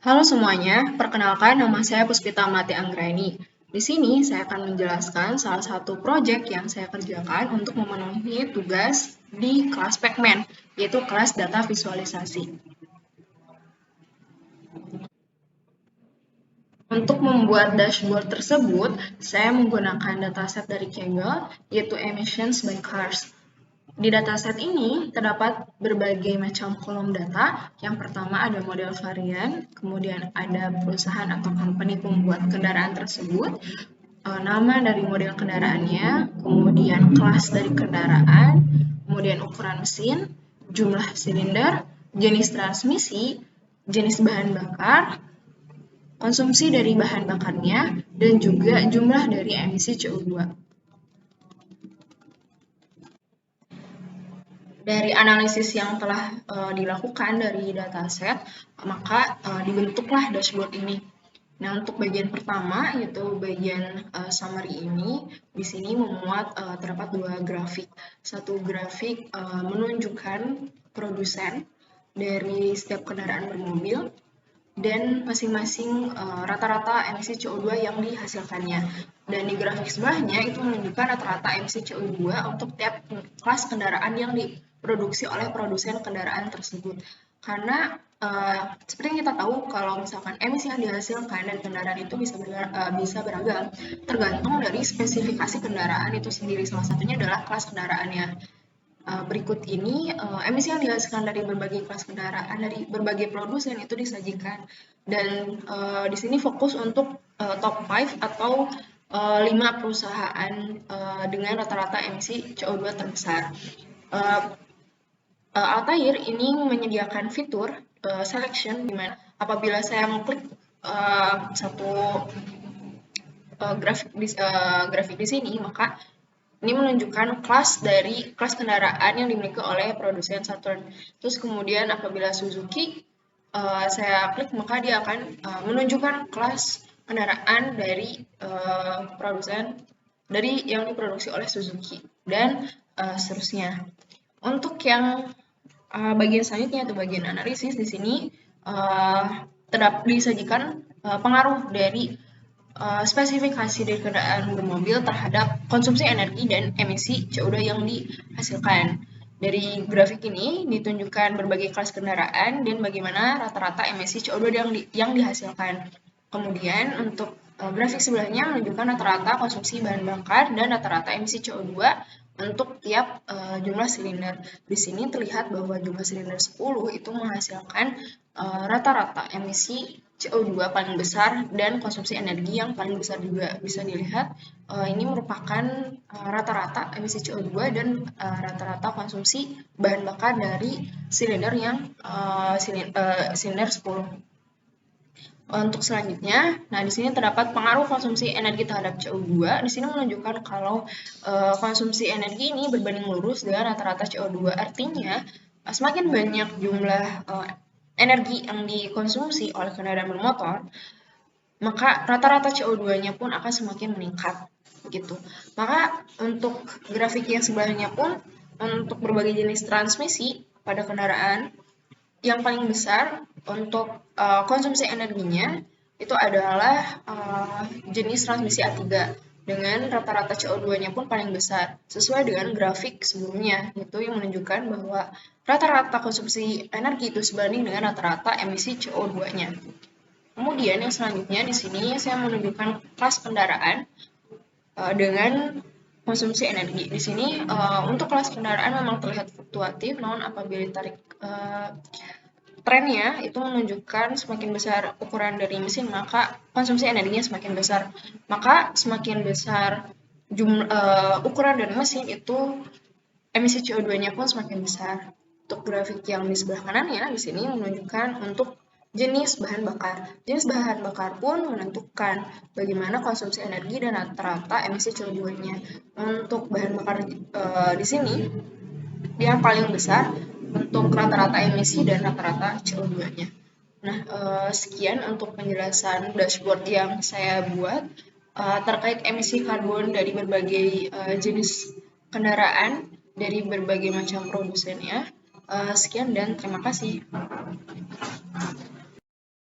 Halo semuanya, perkenalkan nama saya Puspita Mati Anggraini. Di sini saya akan menjelaskan salah satu proyek yang saya kerjakan untuk memenuhi tugas di kelas Pacman, yaitu kelas data visualisasi. Untuk membuat dashboard tersebut, saya menggunakan dataset dari Kaggle, yaitu Emissions by Cars. Di dataset ini terdapat berbagai macam kolom data. Yang pertama ada model varian, kemudian ada perusahaan atau company pembuat kendaraan tersebut, nama dari model kendaraannya, kemudian kelas dari kendaraan, kemudian ukuran mesin, jumlah silinder, jenis transmisi, jenis bahan bakar, konsumsi dari bahan bakarnya, dan juga jumlah dari emisi CO2. Dari analisis yang telah dilakukan dari dataset, maka dibentuklah dashboard ini. Nah, untuk bagian pertama, yaitu bagian summary ini, di sini memuat terdapat dua grafik. Satu grafik menunjukkan produsen dari setiap kendaraan bermobil, dan masing-masing rata-rata emisi CO2 yang dihasilkannya. Dan di grafik sebelahnya itu menunjukkan rata-rata emisi CO2 untuk tiap kelas kendaraan yang diproduksi oleh produsen kendaraan tersebut. Karena seperti yang kita tahu, kalau misalkan emisi yang dihasilkan dari kendaraan itu bisa beragam, tergantung dari spesifikasi kendaraan itu sendiri. Salah satunya adalah kelas kendaraannya. Berikut ini emisi yang dihasilkan dari berbagai kelas kendaraan dari berbagai produsen itu disajikan, dan di sini fokus untuk top 5 atau 5 perusahaan dengan rata-rata emisi CO2 terbesar. Altair ini menyediakan fitur selection, di mana apabila saya mengklik satu grafik di sini, maka ini menunjukkan kelas kendaraan yang dimiliki oleh produsen Saturn. Terus kemudian apabila Suzuki saya klik, maka dia akan menunjukkan kelas kendaraan dari produsen dari yang diproduksi oleh Suzuki, dan seterusnya. Untuk yang bagian selanjutnya atau bagian analisis, di sini disajikan pengaruh dari spesifikasi dari kendaraan bermobil terhadap konsumsi energi dan emisi CO2 yang dihasilkan. Dari grafik ini ditunjukkan berbagai kelas kendaraan dan bagaimana rata-rata emisi CO2 yang dihasilkan. Kemudian untuk grafik sebelahnya menunjukkan rata-rata konsumsi bahan bakar dan rata-rata emisi CO2 untuk tiap jumlah silinder. Di sini terlihat bahwa jumlah silinder 10 itu menghasilkan rata-rata emisi CO2 paling besar dan konsumsi energi yang paling besar juga. Bisa dilihat ini merupakan rata-rata emisi CO2 dan rata-rata konsumsi bahan bakar dari silinder yang silinder 10. Untuk selanjutnya, nah di sini terdapat pengaruh konsumsi energi terhadap CO2. Di sini menunjukkan kalau konsumsi energi ini berbanding lurus dengan rata-rata CO2. Artinya, semakin banyak jumlah energi yang dikonsumsi oleh kendaraan bermotor, maka rata-rata CO2-nya pun akan semakin meningkat. Gitu. Maka untuk grafik yang sebelahnya pun, untuk berbagai jenis transmisi pada kendaraan, yang paling besar untuk konsumsi energinya itu adalah jenis transmisi A3 dengan rata-rata CO2-nya pun paling besar, sesuai dengan grafik sebelumnya, itu yang menunjukkan bahwa rata-rata konsumsi energi itu sebanding dengan rata-rata emisi CO2-nya. Kemudian yang selanjutnya di sini saya menunjukkan kelas kendaraan dengan konsumsi energi. Di sini untuk kelas kendaraan memang terlihat fluktuatif, namun apabila ditarik trennya itu menunjukkan semakin besar ukuran dari mesin, maka konsumsi energinya semakin besar. Maka semakin besar ukuran dari mesin itu emisi CO2-nya pun semakin besar. Untuk grafik yang di sebelah kanannya di sini menunjukkan untuk jenis bahan bakar. Jenis bahan bakar pun menentukan bagaimana konsumsi energi dan rata-rata emisi CO2-nya. Untuk bahan bakar di sini yang paling besar untuk rata-rata emisi dan rata-rata CO2-nya. Nah, sekian untuk penjelasan dashboard yang saya buat terkait emisi karbon dari berbagai jenis kendaraan dari berbagai macam produsennya. Sekian dan terima kasih.